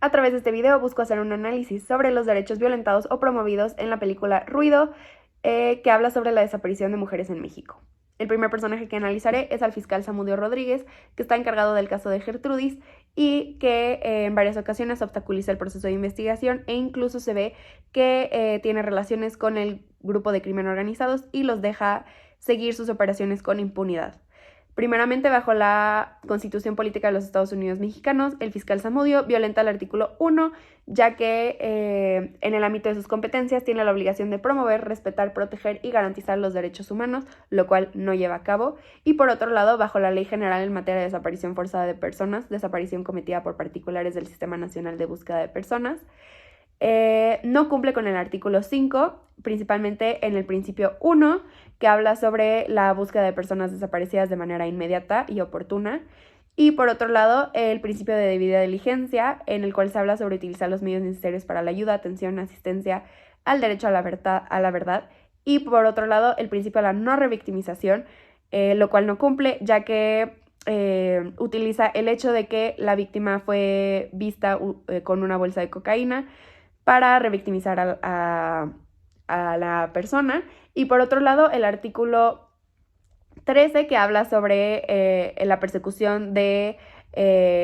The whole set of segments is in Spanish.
A través de este video busco hacer un análisis sobre los derechos violentados o promovidos en la película Ruido, que habla sobre la desaparición de mujeres en México. El primer personaje que analizaré es al fiscal Zamudio Rodríguez, que está encargado del caso de Gertrudis y que en varias ocasiones obstaculiza el proceso de investigación e incluso se ve que tiene relaciones con el grupo de crimen organizados y los deja seguir sus operaciones con impunidad. Primeramente, bajo la Constitución Política de los Estados Unidos Mexicanos, el fiscal Zamudio violenta el artículo 1, ya que en el ámbito de sus competencias tiene la obligación de promover, respetar, proteger y garantizar los derechos humanos, lo cual no lleva a cabo. Y por otro lado, bajo la Ley General en materia de desaparición forzada de personas, desaparición cometida por particulares del Sistema Nacional de Búsqueda de Personas, no cumple con el artículo 5, principalmente en el principio 1, que habla sobre la búsqueda de personas desaparecidas de manera inmediata y oportuna. Y por otro lado, el principio de debida diligencia, en el cual se habla sobre utilizar los medios necesarios para la ayuda, atención, asistencia al derecho a la verdad. Y por otro lado, el principio de la no revictimización, lo cual no cumple, ya que utiliza el hecho de que la víctima fue vista con una bolsa de cocaína para revictimizar a la persona. Y por otro lado, el artículo 13, que habla sobre la persecución de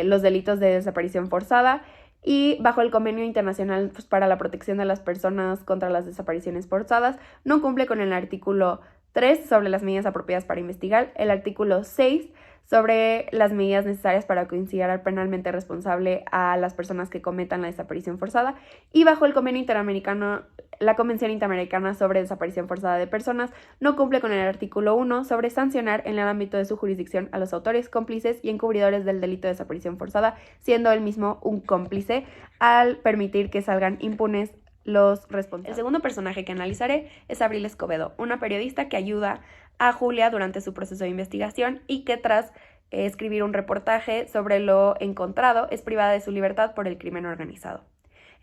los delitos de desaparición forzada y bajo el Convenio Internacional para la Protección de las Personas contra las Desapariciones Forzadas, no cumple con el artículo 3 sobre las medidas apropiadas para investigar, el artículo 6 sobre las medidas necesarias para considerar penalmente responsable a las personas que cometan la desaparición forzada, y bajo el Convenio Interamericano, la Convención Interamericana sobre Desaparición Forzada de Personas, no cumple con el artículo 1 sobre sancionar en el ámbito de su jurisdicción a los autores, cómplices y encubridores del delito de desaparición forzada, siendo él mismo un cómplice al permitir que salgan impunes los responsables. El segundo personaje que analizaré es Abril Escobedo, una periodista que ayuda a Julia durante su proceso de investigación y que tras escribir un reportaje sobre lo encontrado es privada de su libertad por el crimen organizado.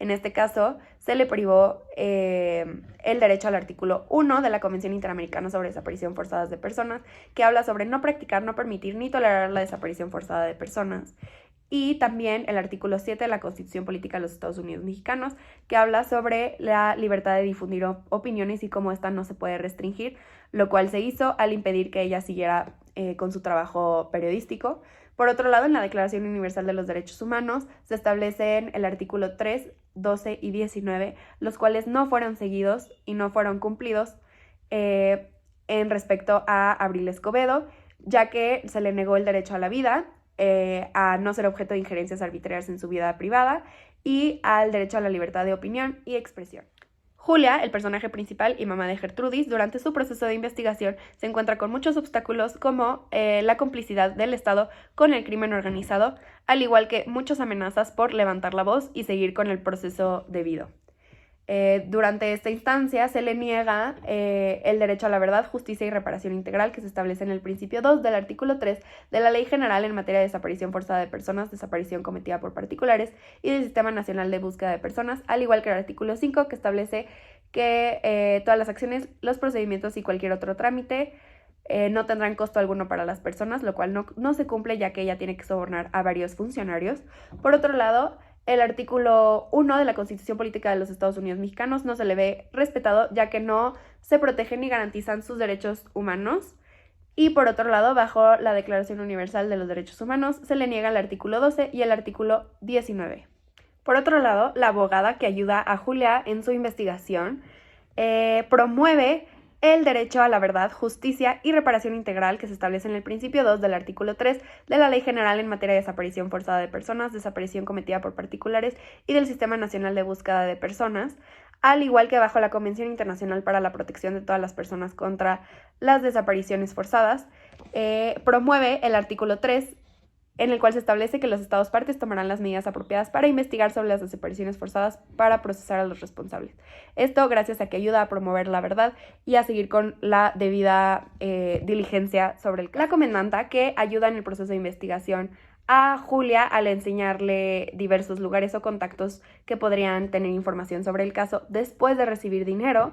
En este caso, se le privó el derecho al artículo 1 de la Convención Interamericana sobre Desaparición Forzada de Personas, que habla sobre no practicar, no permitir ni tolerar la desaparición forzada de personas. Y también el artículo 7 de la Constitución Política de los Estados Unidos Mexicanos, que habla sobre la libertad de difundir opiniones y cómo esta no se puede restringir, lo cual se hizo al impedir que ella siguiera con su trabajo periodístico. Por otro lado, en la Declaración Universal de los Derechos Humanos se establecen el artículo 3, 12 y 19, los cuales no fueron seguidos y no fueron cumplidos en respecto a Abril Escobedo, ya que se le negó el derecho a la vida, a no ser objeto de injerencias arbitrarias en su vida privada y al derecho a la libertad de opinión y expresión. Julia, el personaje principal y mamá de Gertrudis, durante su proceso de investigación se encuentra con muchos obstáculos como la complicidad del Estado con el crimen organizado, al igual que muchas amenazas por levantar la voz y seguir con el proceso debido. Durante esta instancia se le niega el derecho a la verdad, justicia y reparación integral que se establece en el principio 2 del artículo 3 de la Ley General en materia de desaparición forzada de personas, desaparición cometida por particulares y del Sistema Nacional de Búsqueda de Personas, al igual que el artículo 5 que establece que todas las acciones, los procedimientos y cualquier otro trámite no tendrán costo alguno para las personas, lo cual no se cumple ya que ella tiene que sobornar a varios funcionarios. Por otro lado, el artículo 1 de la Constitución Política de los Estados Unidos Mexicanos no se le ve respetado, ya que no se protegen ni garantizan sus derechos humanos. Y por otro lado, bajo la Declaración Universal de los Derechos Humanos, se le niega el artículo 12 y el artículo 19. Por otro lado, la abogada que ayuda a Julia en su investigación promueve el derecho a la verdad, justicia y reparación integral que se establece en el principio 2 del artículo 3 de la Ley General en materia de desaparición forzada de personas, desaparición cometida por particulares y del Sistema Nacional de Búsqueda de Personas, al igual que bajo la Convención Internacional para la Protección de todas las personas contra las desapariciones forzadas. Promueve el artículo 3, en el cual se establece que los Estados partes tomarán las medidas apropiadas para investigar sobre las desapariciones forzadas para procesar a los responsables. Esto gracias a que ayuda a promover la verdad y a seguir con la debida diligencia sobre el caso. La comendanta, que ayuda en el proceso de investigación a Julia al enseñarle diversos lugares o contactos que podrían tener información sobre el caso después de recibir dinero,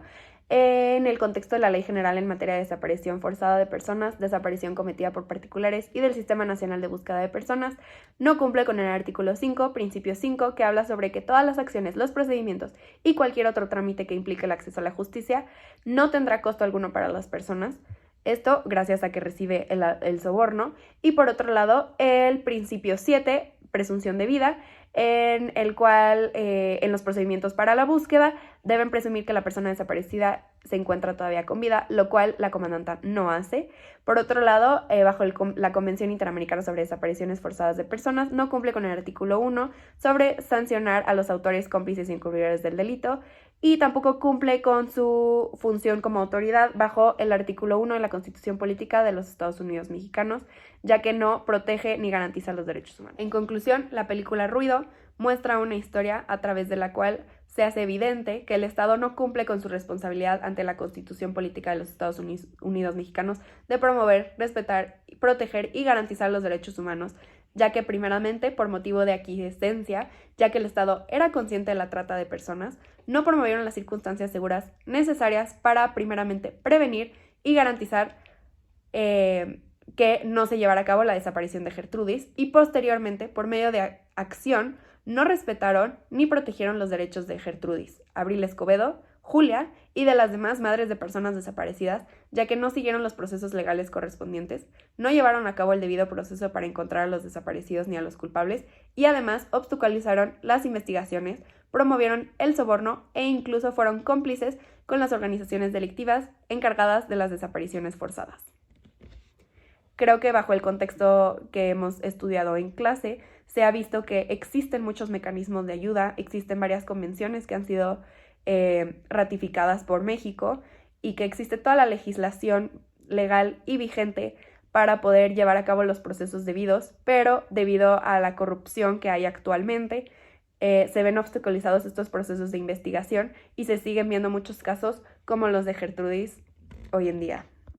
en el contexto de la Ley General en materia de desaparición forzada de personas, desaparición cometida por particulares y del Sistema Nacional de Búsqueda de Personas, no cumple con el artículo 5, principio 5, que habla sobre que todas las acciones, los procedimientos y cualquier otro trámite que implique el acceso a la justicia no tendrá costo alguno para las personas. Esto gracias a que recibe el soborno. Y por otro lado, el principio 7, presunción de vida, en el cual en los procedimientos para la búsqueda deben presumir que la persona desaparecida se encuentra todavía con vida, lo cual la comandanta no hace. Por otro lado, bajo la Convención Interamericana sobre Desapariciones Forzadas de Personas, no cumple con el artículo 1 sobre sancionar a los autores, cómplices y encubridores del delito, y tampoco cumple con su función como autoridad bajo el artículo 1 de la Constitución Política de los Estados Unidos Mexicanos, ya que no protege ni garantiza los derechos humanos. En conclusión, la película Ruido muestra una historia a través de la cual se hace evidente que el Estado no cumple con su responsabilidad ante la Constitución Política de los Estados Unidos Mexicanos de promover, respetar, proteger y garantizar los derechos humanos, ya que primeramente por motivo de aquiescencia, ya que el Estado era consciente de la trata de personas, no promovieron las circunstancias seguras necesarias para primeramente prevenir y garantizar que no se llevara a cabo la desaparición de Gertrudis, y posteriormente, por medio de acción, no respetaron ni protegieron los derechos de Gertrudis, Abril Escobedo, Julia y de las demás madres de personas desaparecidas, ya que no siguieron los procesos legales correspondientes, no llevaron a cabo el debido proceso para encontrar a los desaparecidos ni a los culpables, y además obstaculizaron las investigaciones, promovieron el soborno e incluso fueron cómplices con las organizaciones delictivas encargadas de las desapariciones forzadas. Creo que bajo el contexto que hemos estudiado en clase, se ha visto que existen muchos mecanismos de ayuda, existen varias convenciones que han sido ratificadas por México y que existe toda la legislación legal y vigente para poder llevar a cabo los procesos debidos, pero debido a la corrupción que hay actualmente, se ven obstaculizados estos procesos de investigación y se siguen viendo muchos casos como los de Gertrudis hoy en día.